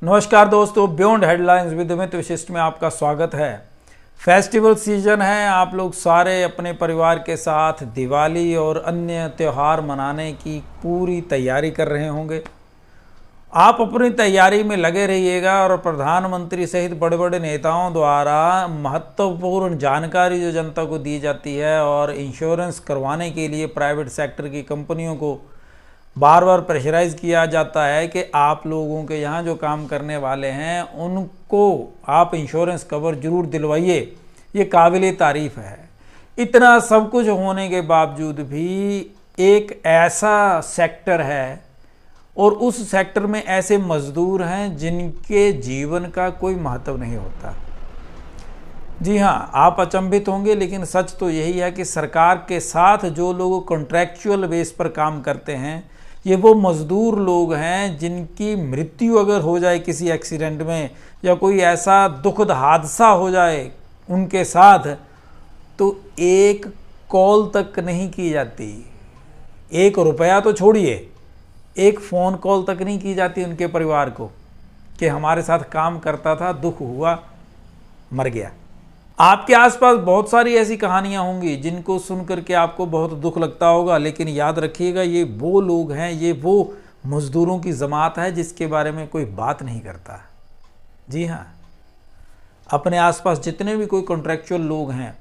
नमस्कार दोस्तों, beyond headlines with Amit विशिष्ट में आपका स्वागत है। फेस्टिवल सीजन है, आप लोग सारे अपने परिवार के साथ दिवाली और अन्य त्यौहार मनाने की पूरी तैयारी कर रहे होंगे। आप अपनी तैयारी में लगे रहिएगा और प्रधानमंत्री सहित बड़े बड़े नेताओं द्वारा महत्वपूर्ण जानकारी जो जनता को दी जाती है और इंश्योरेंस करवाने के लिए प्राइवेट सेक्टर की कंपनियों को बार बार प्रेशराइज किया जाता है कि आप लोगों के यहाँ जो काम करने वाले हैं उनको आप इंश्योरेंस कवर जरूर दिलवाइए। ये काबिल तारीफ़ है। इतना सब कुछ होने के बावजूद भी एक ऐसा सेक्टर है और उस सेक्टर में ऐसे मजदूर हैं जिनके जीवन का कोई महत्व नहीं होता। जी हाँ, आप अचंभित होंगे, लेकिन सच तो यही है कि सरकार के साथ जो लोग कॉन्ट्रैक्चुअल बेस पर काम करते हैं ये वो मज़दूर लोग हैं जिनकी मृत्यु अगर हो जाए किसी एक्सीडेंट में या कोई ऐसा दुखद हादसा हो जाए उनके साथ, तो एक कॉल तक नहीं की जाती। 1 रुपया तो छोड़िए, एक फ़ोन कॉल तक नहीं की जाती उनके परिवार को कि हमारे साथ काम करता था, दुख हुआ, मर गया। आपके आसपास बहुत सारी ऐसी कहानियां होंगी जिनको सुनकर के आपको बहुत दुख लगता होगा, लेकिन याद रखिएगा ये वो लोग हैं, ये वो मजदूरों की जमात है जिसके बारे में कोई बात नहीं करता। जी हाँ, अपने आसपास जितने भी कोई कॉन्ट्रैक्चुअल लोग हैं,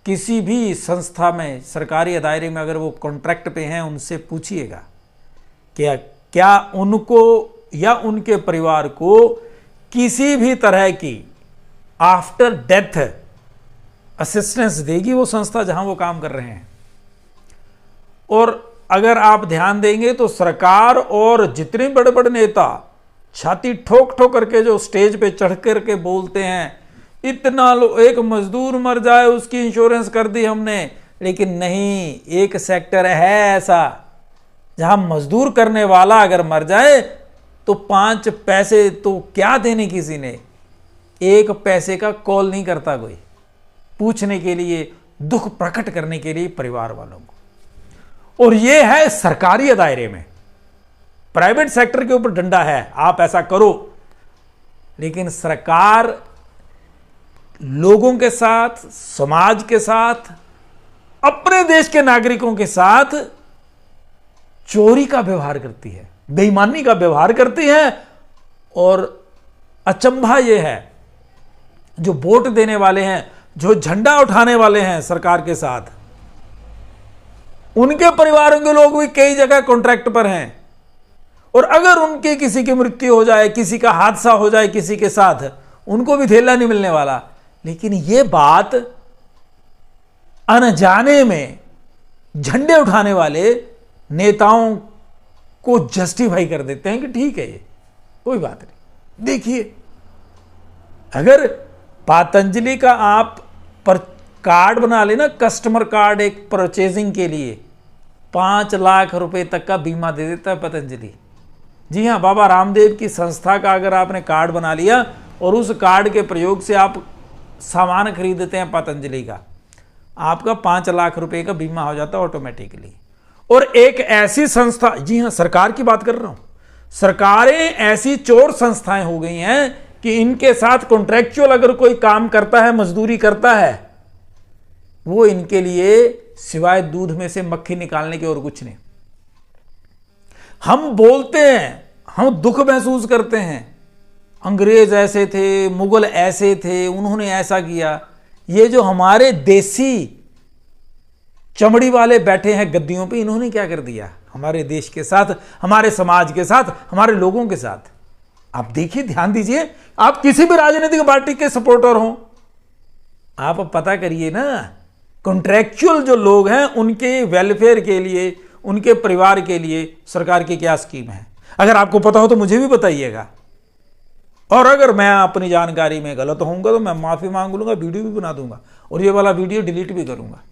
किसी भी संस्था में, सरकारी दायरे में अगर वो कॉन्ट्रैक्ट पे हैं, उनसे पूछिएगा क्या उनको या उनके परिवार को किसी भी तरह की आफ्टर डेथ असिस्टेंस देगी वो संस्था जहां वो काम कर रहे हैं। और अगर आप ध्यान देंगे तो सरकार और जितने बड़े बड़े नेता छाती ठोक ठोक करके जो स्टेज पे चढ़ करके बोलते हैं, इतना एक मजदूर मर जाए उसकी इंश्योरेंस कर दी हमने, लेकिन नहीं, एक सेक्टर है ऐसा जहां मजदूर करने वाला अगर मर जाए तो 5 पैसे तो क्या देने, किसी ने 1 पैसे का कॉल नहीं करता कोई पूछने के लिए, दुख प्रकट करने के लिए परिवार वालों को। और यह है सरकारी दायरे में। प्राइवेट सेक्टर के ऊपर डंडा है, आप ऐसा करो, लेकिन सरकार लोगों के साथ, समाज के साथ, अपने देश के नागरिकों के साथ चोरी का व्यवहार करती है, बेईमानी का व्यवहार करती है। और अचंभा यह है, जो वोट देने वाले हैं, जो झंडा उठाने वाले हैं सरकार के साथ, उनके परिवारों के लोग भी कई जगह कॉन्ट्रैक्ट पर हैं। और अगर उनके किसी की मृत्यु हो जाए, किसी का हादसा हो जाए किसी के साथ, उनको भी धेला नहीं मिलने वाला। लेकिन यह बात अनजाने में झंडे उठाने वाले नेताओं को जस्टिफाई कर देते हैं कि ठीक है, ये कोई बात नहीं। देखिए, अगर पतंजलि का आप पर कार्ड बना लेना, कस्टमर कार्ड, एक परचेजिंग के लिए 5 लाख रुपए तक का बीमा दे देता है पतंजलि। जी हाँ, बाबा रामदेव की संस्था का अगर आपने कार्ड बना लिया और उस कार्ड के प्रयोग से आप सामान खरीदते हैं पतंजलि का, आपका 5 लाख रुपए का बीमा हो जाता है ऑटोमेटिकली। और एक ऐसी संस्था, जी हाँ, सरकार की बात कर रहा हूं, सरकारें ऐसी चोर संस्थाएं हो गई हैं कि इनके साथ कॉन्ट्रैक्चुअल अगर कोई काम करता है, मजदूरी करता है, वो इनके लिए सिवाय दूध में से मक्खी निकालने के और कुछ नहीं। हम बोलते हैं, हम दुख महसूस करते हैं, अंग्रेज ऐसे थे, मुगल ऐसे थे, उन्होंने ऐसा किया। ये जो हमारे देसी चमड़ी वाले बैठे हैं गद्दियों पे, इन्होंने क्या कर दिया हमारे देश के साथ, हमारे समाज के साथ, हमारे लोगों के साथ। आप देखिए, ध्यान दीजिए, आप किसी भी राजनीतिक पार्टी के सपोर्टर हो, आप पता करिए ना, कॉन्ट्रैक्चुअल जो लोग हैं उनके वेलफेयर के लिए, उनके परिवार के लिए सरकार की क्या स्कीम है। अगर आपको पता हो तो मुझे भी बताइएगा, और अगर मैं अपनी जानकारी में गलत होऊंगा तो मैं माफी मांग लूंगा, वीडियो भी बना दूंगा और ये वाला वीडियो डिलीट भी करूंगा।